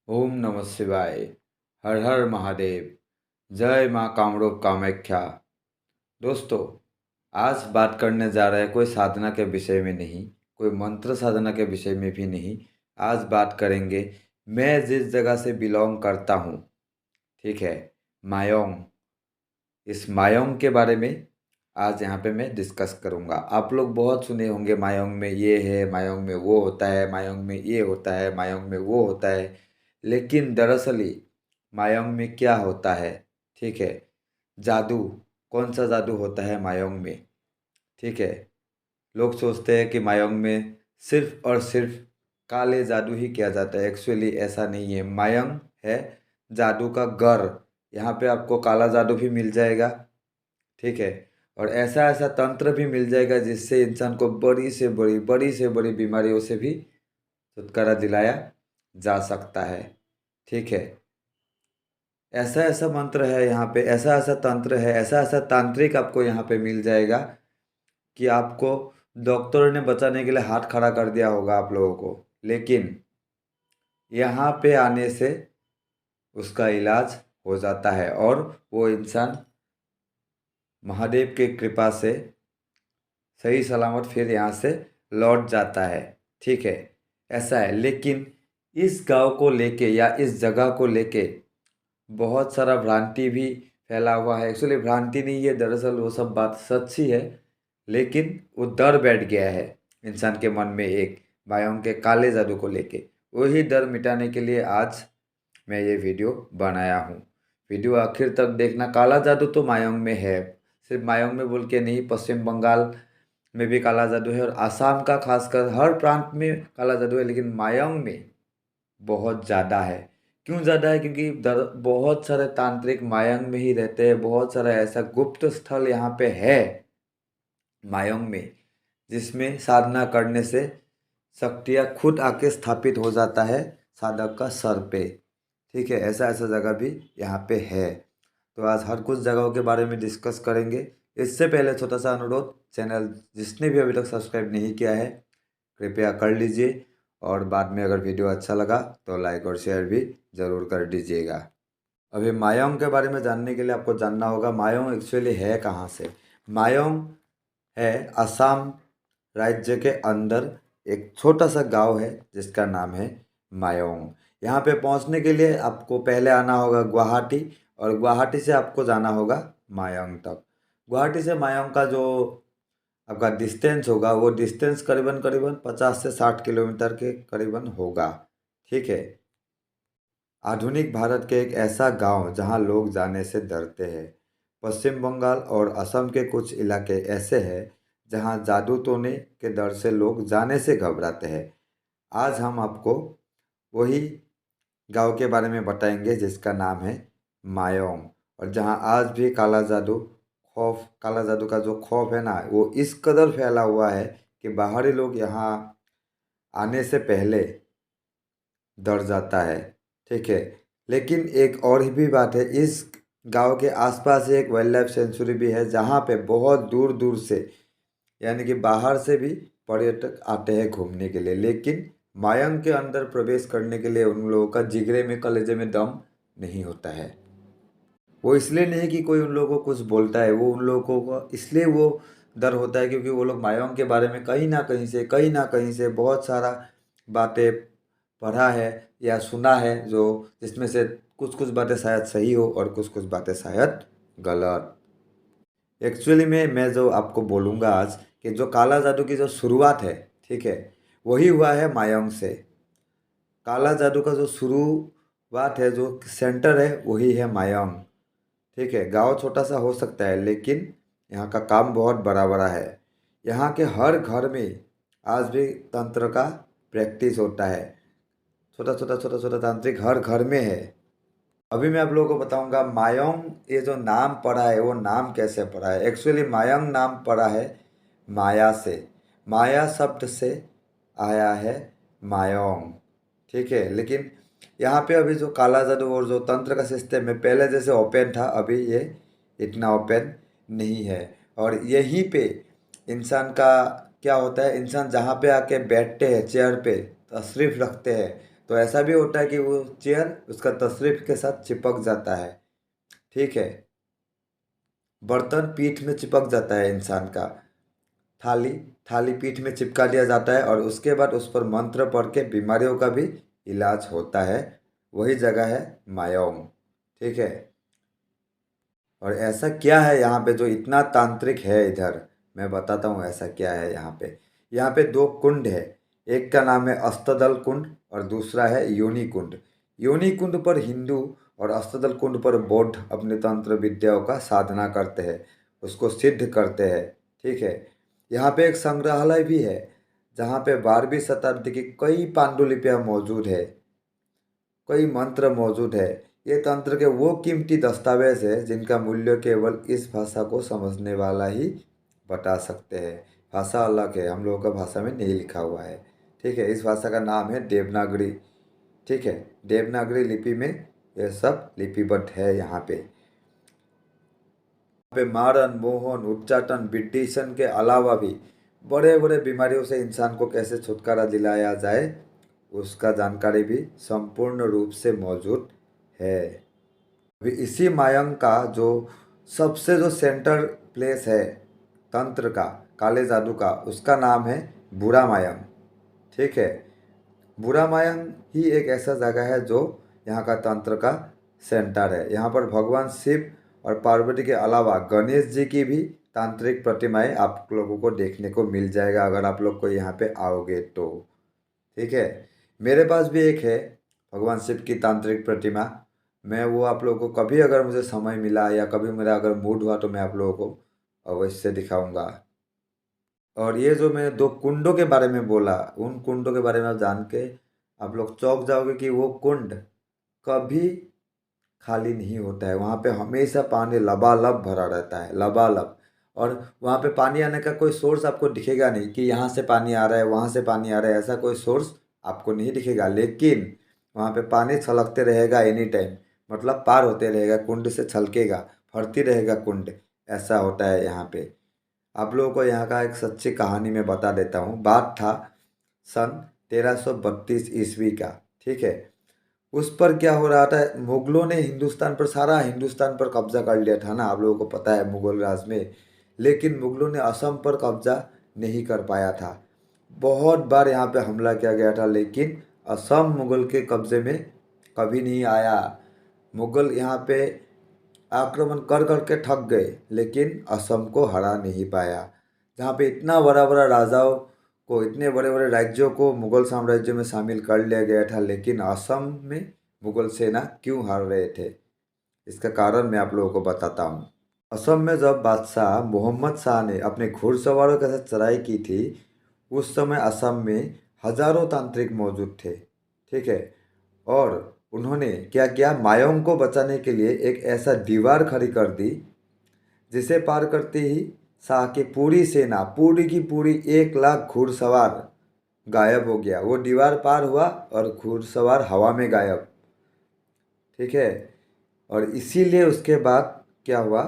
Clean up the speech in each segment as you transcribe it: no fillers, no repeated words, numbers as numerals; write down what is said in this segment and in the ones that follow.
ओम नमः शिवाय। हर हर महादेव। जय माँ कामरूप कामाख्या। दोस्तों, आज बात करने जा रहे हैं कोई साधना के विषय में नहीं, कोई मंत्र साधना के विषय में भी नहीं। आज बात करेंगे मैं जिस जगह से बिलोंग करता हूँ, ठीक है, मायोंग। इस मायोंग के बारे में आज यहाँ पे मैं डिस्कस करूँगा। आप लोग बहुत सुने होंगे मायोंग में ये है, मायोंग में वो होता है, मायोंग में ये होता है, मायोंग में वो होता है। लेकिन दरअसल ही मायोंग में क्या होता है, ठीक है, जादू, कौन सा जादू होता है मायोंग में, ठीक है। लोग सोचते हैं कि मायोंग में सिर्फ और सिर्फ काले जादू ही किया जाता है। एक्चुअली ऐसा नहीं है। मायोंग है जादू का घर। यहाँ पे आपको काला जादू भी मिल जाएगा, ठीक है, और ऐसा ऐसा तंत्र भी मिल जाएगा जिससे इंसान को बड़ी से बड़ी बीमारियों से भी छुटकारा दिलाया जा सकता है, ठीक है। ऐसा ऐसा मंत्र है यहाँ पे, ऐसा ऐसा तंत्र है, ऐसा ऐसा तांत्रिक आपको यहाँ पे मिल जाएगा कि आपको डॉक्टर ने बचाने के लिए हाथ खड़ा कर दिया होगा आप लोगों को, लेकिन यहाँ पे आने से उसका इलाज हो जाता है और वो इंसान महादेव की कृपा से सही सलामत फिर यहाँ से लौट जाता है, ठीक है। ऐसा है। लेकिन इस गांव को लेके या इस जगह को लेके बहुत सारा भ्रांति भी फैला हुआ है। एक्चुअली भ्रांति नहीं है, दरअसल वो सब बात सच्ची है, लेकिन वो डर बैठ गया है इंसान के मन में एक मायोंग के काले जादू को लेके। वही डर मिटाने के लिए आज मैं ये वीडियो बनाया हूँ। वीडियो आखिर तक देखना। काला जादू तो मायोंग में है, सिर्फ मायोंग में बोल के नहीं, पश्चिम बंगाल में भी काला जादू है और आसाम का खासकर हर प्रांत में काला जादू है, लेकिन मायोंग में बहुत ज़्यादा है। क्यों ज़्यादा है? क्योंकि बहुत सारे तांत्रिक मायोंग में ही रहते हैं। बहुत सारा ऐसा गुप्त स्थल यहाँ पे है मायोंग में, जिसमें साधना करने से शक्तियाँ खुद आके स्थापित हो जाता है साधक का सर पे, ठीक है। ऐसा ऐसा जगह भी यहाँ पे है। तो आज हर कुछ जगहों के बारे में डिस्कस करेंगे। इससे पहले छोटा सा अनुरोध, चैनल जिसने भी अभी तक सब्सक्राइब नहीं किया है कृपया कर लीजिए, और बाद में अगर वीडियो अच्छा लगा तो लाइक और शेयर भी ज़रूर कर दीजिएगा। अभी मायोंग के बारे में जानने के लिए आपको जानना होगा मायोंग एक्चुअली है कहाँ से। मायोंग है असम राज्य के अंदर एक छोटा सा गांव है जिसका नाम है मायोंग। यहाँ पे पहुँचने के लिए आपको पहले आना होगा गुवाहाटी, और गुवाहाटी से आपको जाना होगा मायोंग तक। गुवाहाटी से मायोंग का जो आपका डिस्टेंस होगा वो डिस्टेंस करीबन करीबन 50 से 60 किलोमीटर के करीबन होगा, ठीक है। आधुनिक भारत के एक ऐसा गांव जहां लोग जाने से डरते हैं। पश्चिम बंगाल और असम के कुछ इलाके ऐसे हैं जहां जादू टोने के डर से लोग जाने से घबराते हैं। आज हम आपको वही गांव के बारे में बताएंगे जिसका नाम है मायोंग, और जहां आज भी काला जादू का जो खौफ है ना, वो इस कदर फैला हुआ है कि बाहरी लोग यहाँ आने से पहले डर जाता है, ठीक है। लेकिन एक और भी बात है, इस गांव के आसपास एक वाइल्ड लाइफ सेंचुरी भी है जहाँ पे बहुत दूर दूर से, यानी कि बाहर से भी पर्यटक आते हैं घूमने के लिए। लेकिन मायंग के अंदर प्रवेश करने के लिए उन लोगों का जिगरे में कलेजे में दम नहीं होता है। वो इसलिए नहीं कि कोई उन लोगों को कुछ बोलता है, वो उन लोगों को इसलिए वो डर होता है क्योंकि वो लोग मायोंग के बारे में कहीं ना कहीं से बहुत सारा बातें पढ़ा है या सुना है, जो जिसमें से कुछ कुछ बातें शायद सही हो और कुछ कुछ बातें शायद गलत। एक्चुअली में मैं जो आपको बोलूँगा आज कि जो काला जादू की जो शुरुआत है, ठीक है, वही हुआ है मायोंग से। काला जादू का जो शुरुआत है, जो सेंटर है, वही है मायोंग, ठीक है। गांव छोटा सा हो सकता है लेकिन यहाँ का काम बहुत बड़ा बड़ा है। यहाँ के हर घर में आज भी तंत्र का प्रैक्टिस होता है। छोटा छोटा तांत्रिक हर घर में है। अभी मैं आप लोगों को बताऊंगा मायोंग, ये जो नाम पड़ा है वो नाम कैसे पड़ा है। एक्चुअली मायोंग नाम पड़ा है माया से। माया शब्द से आया है मायोंग, ठीक है। लेकिन यहाँ पे अभी जो काला जादू और जो तंत्र का सिस्टम है पहले जैसे ओपन था, अभी ये इतना ओपन नहीं है। और यहीं पे इंसान का क्या होता है, इंसान जहाँ पे आके बैठते हैं चेयर पे तशरीफ रखते हैं, तो ऐसा भी होता है कि वो चेयर उसका तशरीफ के साथ चिपक जाता है। ठीक है, बर्तन पीठ में चिपक जाता है इंसान का, थाली थाली पीठ में चिपका दिया जाता है और उसके बाद उस पर मंत्र पढ़ के बीमारियों का भी इलाज होता है। वही जगह है मायोंग। ठीक है, और ऐसा क्या है यहाँ पे जो इतना तांत्रिक है इधर, मैं बताता हूँ ऐसा क्या है यहाँ पे। यहाँ पे दो कुंड है, एक का नाम है अष्टदल कुंड और दूसरा है योनि कुंड। योनि कुंड पर हिंदू और अष्टदल कुंड पर बौद्ध अपने तंत्र विद्याओं का साधना करते हैं, उसको सिद्ध करते हैं। ठीक है, यहाँ पे एक संग्रहालय भी है जहाँ पे 12वीं शताब्दी की कई पांडुलिपियाँ मौजूद है, कई मंत्र मौजूद है। ये तंत्र के वो कीमती दस्तावेज है जिनका मूल्य केवल इस भाषा को समझने वाला ही बता सकते हैं। भाषा अलग है, हम लोगों का भाषा में नहीं लिखा हुआ है। ठीक है, इस भाषा का नाम है देवनागरी। ठीक है, देवनागरी लिपि में यह सब लिपिबद्ध है। यहाँ पे मारन, मोहन, उच्चाटन, विडिशन के अलावा भी बड़े बड़े बीमारियों से इंसान को कैसे छुटकारा दिलाया जाए उसका जानकारी भी संपूर्ण रूप से मौजूद है। अभी इसी मायंग का जो सबसे जो सेंटर प्लेस है तंत्र का, काले जादू का, उसका नाम है बुरा मायंग। ठीक है, बुरा मायंग ही एक ऐसा जगह है जो यहाँ का तंत्र का सेंटर है। यहाँ पर भगवान शिव और पार्वती के अलावा गणेश जी की भी तांत्रिक प्रतिमाएं आप लोगों को देखने को मिल जाएगा अगर आप लोग को यहाँ पे आओगे तो। ठीक है, मेरे पास भी एक है भगवान शिव की तांत्रिक प्रतिमा। मैं वो आप लोगों को कभी अगर मुझे समय मिला या कभी मेरा अगर मूड हुआ तो मैं आप लोगों को अवश्य दिखाऊंगा। और ये जो मैंने दो कुंडों के बारे में बोला, उन कुंडों के बारे में आप जान के आप लोग चौंक जाओगे कि वो कुंड कभी खाली नहीं होता है। वहाँ पे हमेशा पानी लबालब भरा रहता है, लबालब। और वहाँ पे पानी आने का कोई सोर्स आपको दिखेगा नहीं कि यहाँ से पानी आ रहा है, वहाँ से पानी आ रहा है, ऐसा कोई सोर्स आपको नहीं दिखेगा। लेकिन वहाँ पे पानी छलकते रहेगा एनी टाइम, मतलब पार होते रहेगा, कुंड से छलकेगा, भरती रहेगा कुंड। ऐसा होता है यहाँ पे। आप लोगों को यहाँ का एक सच्ची कहानी मैं बता देता हूँ। बात था सन 1332 ईस्वी का। ठीक है, उस पर क्या हो रहा था, मुगलों ने हिंदुस्तान पर, सारा हिंदुस्तान पर कब्जा कर लिया था ना, आप लोगों को पता है मुगल राज में। लेकिन मुगलों ने असम पर कब्जा नहीं कर पाया था। बहुत बार यहाँ पे हमला किया गया था लेकिन असम मुगल के कब्जे में कभी नहीं आया। मुगल यहाँ पे आक्रमण कर करके थक गए लेकिन असम को हरा नहीं पाया। जहाँ पे इतना बड़ा बड़ा राजाओं को, इतने बड़े बड़े राज्यों को मुगल साम्राज्य में शामिल कर लिया गया था, लेकिन असम में मुगल सेना क्यों हार रहे थे, इसका कारण मैं आप लोगों को बताता हूँ। असम में जब बादशाह मोहम्मद शाह ने अपने घुड़सवारों के साथ चढ़ाई की थी, उस समय असम में हजारों तांत्रिक मौजूद थे। ठीक है, और उन्होंने क्या किया, मायोंग को बचाने के लिए एक ऐसा दीवार खड़ी कर दी जिसे पार करते ही शाह की पूरी सेना, पूरी की पूरी 1 लाख घुड़सवार गायब हो गया। वो दीवार पार हुआ और घुड़सवार हवा में गायब। ठीक है, और इसीलिए उसके बाद क्या हुआ,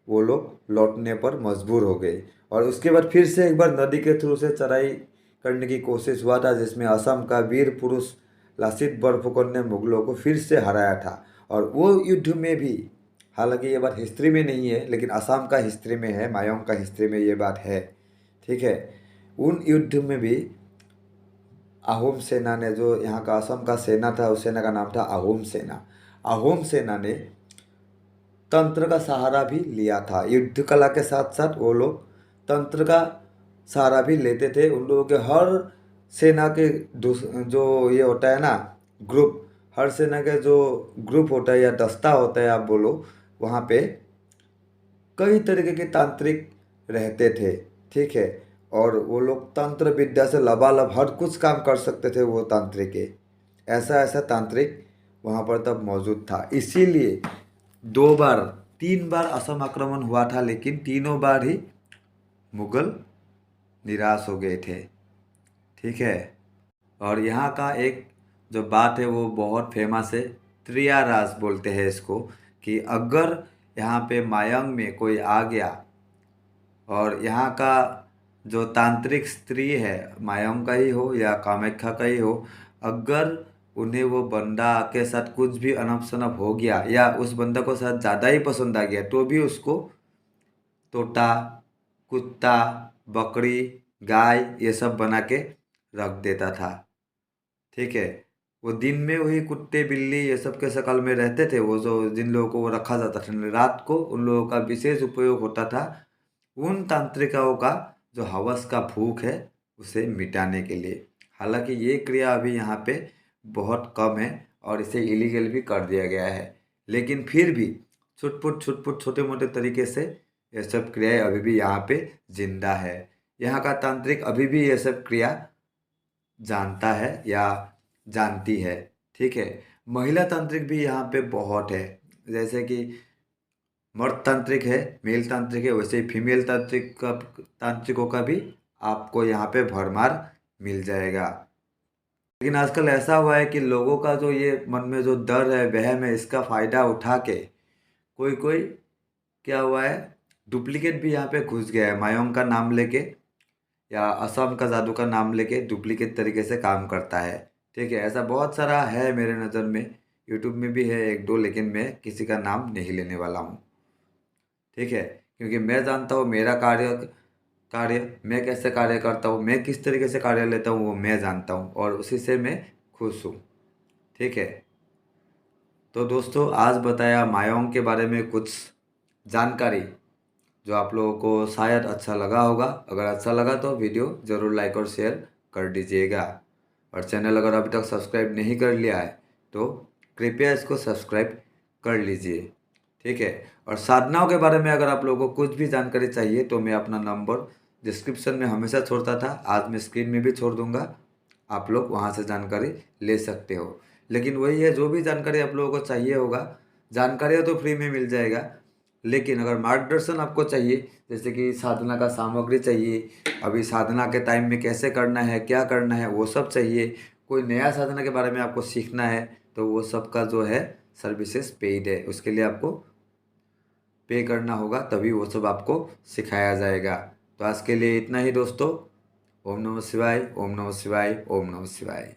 वो लोग लौटने पर मजबूर हो गए। और उसके बाद फिर से एक बार नदी के थ्रू से चढ़ाई करने की कोशिश हुआ था जिसमें असम का वीर पुरुष लासित बरफुकन ने मुगलों को फिर से हराया था। और वो युद्ध में भी, हालांकि ये बात हिस्ट्री में नहीं है लेकिन असम का हिस्ट्री में है, मायोंग का हिस्ट्री में ये बात है। ठीक है, उन युद्ध में भी अहोम सेना ने, जो यहाँ का असम का सेना था उस सेना का नाम था अहोम सेना। अहोम सेना ने तंत्र का सहारा भी लिया था। युद्ध कला के साथ साथ वो लोग तंत्र का सहारा भी लेते थे। उन लोगों के हर सेना के जो ये होता है ना ग्रुप, हर सेना के जो ग्रुप होता है या दस्ता होता है आप बोलो, वहाँ पे कई तरीके के तांत्रिक रहते थे। ठीक है, और वो लोग तंत्र विद्या से लबालब हर कुछ काम कर सकते थे वो तांत्रिक के। ऐसा ऐसा तांत्रिक वहाँ पर तब मौजूद था। इसीलिए 2 बार, 3 बार असम आक्रमण हुआ था लेकिन तीनों बार ही मुगल निराश हो गए थे। ठीक है, और यहाँ का एक जो बात है वो बहुत फेमस है, त्रियारास बोलते हैं इसको, कि अगर यहाँ पे मायंग में कोई आ गया और यहाँ का जो तांत्रिक स्त्री है, मायंग का ही हो या कामाख्या का ही हो, अगर उन्हें वो बंदा के साथ कुछ भी अनप शनप हो गया या उस बंदा को साथ ज़्यादा ही पसंद आ गया तो भी उसको तोता, कुत्ता, बकरी, गाय ये सब बना के रख देता था। ठीक है। वो दिन में वही कुत्ते बिल्ली ये सब के शक्ल में रहते थे, वो जो जिन लोगों को वो रखा जाता था, रात को उन लोगों का विशेष उपयोग होता था उन तांत्रिकाओं का जो हवस का भूख है उसे मिटाने के लिए। हालांकि ये क्रिया अभी यहाँ पे बहुत कम है और इसे इलीगल भी कर दिया गया है, लेकिन फिर भी छुटपुट छोटे मोटे तरीके से ये सब क्रियाएं अभी भी यहाँ पे जिंदा है। यहाँ का तांत्रिक अभी भी ये सब क्रिया जानता है या जानती है। ठीक है। महिला तांत्रिक भी यहाँ पे बहुत है, जैसे कि मर्द तांत्रिक है, मेल तांत्रिक है, वैसे ही फीमेल तांत्रिकों का भी आपको यहाँ पे भरमार मिल जाएगा। लेकिन आजकल ऐसा हुआ है कि लोगों का जो ये मन में जो डर है वहम है इसका फायदा उठा के कोई कोई क्या हुआ है, डुप्लीकेट भी यहाँ पे घुस गया है, मायोंग का नाम लेके या असम का जादू का नाम लेके डुप्लीकेट तरीके से काम करता है। ठीक है। ऐसा बहुत सारा है मेरे नज़र में, यूट्यूब में भी है एक दो, लेकिन मैं किसी का नाम नहीं लेने वाला हूँ। ठीक है। क्योंकि मैं जानता हूँ मेरा कार्य कार्य मैं कैसे कार्य करता हूँ, मैं किस तरीके से कार्य लेता हूँ वो मैं जानता हूँ और उसी से मैं खुश हूँ। ठीक है। तो दोस्तों आज बताया मायोंग के बारे में कुछ जानकारी जो आप लोगों को शायद अच्छा लगा होगा। अगर अच्छा लगा तो वीडियो ज़रूर लाइक और शेयर कर दीजिएगा और चैनल अगर अभी तक सब्सक्राइब नहीं कर लिया है तो कृपया इसको सब्सक्राइब कर लीजिए। ठीक है। और साधनाओं के बारे में अगर आप लोगों को कुछ भी जानकारी चाहिए तो मैं अपना नंबर डिस्क्रिप्शन में हमेशा छोड़ता था, आज मैं स्क्रीन में भी छोड़ दूंगा, आप लोग वहाँ से जानकारी ले सकते हो। लेकिन वही है, जो भी जानकारी आप लोगों को चाहिए होगा, जानकारी तो फ्री में मिल जाएगा, लेकिन अगर मार्गदर्शन आपको चाहिए, जैसे कि साधना का सामग्री चाहिए, अभी साधना के टाइम में कैसे करना है क्या करना है वो सब चाहिए, कोई नया साधना के बारे में आपको सीखना है तो वो सब का जो है सर्विसेज पेड है, उसके लिए आपको पे करना होगा तभी वो सब आपको सिखाया जाएगा। तो आज के लिए इतना ही दोस्तों। ओम नमः शिवाय, ओम नमः शिवाय, ओम नमः शिवाय।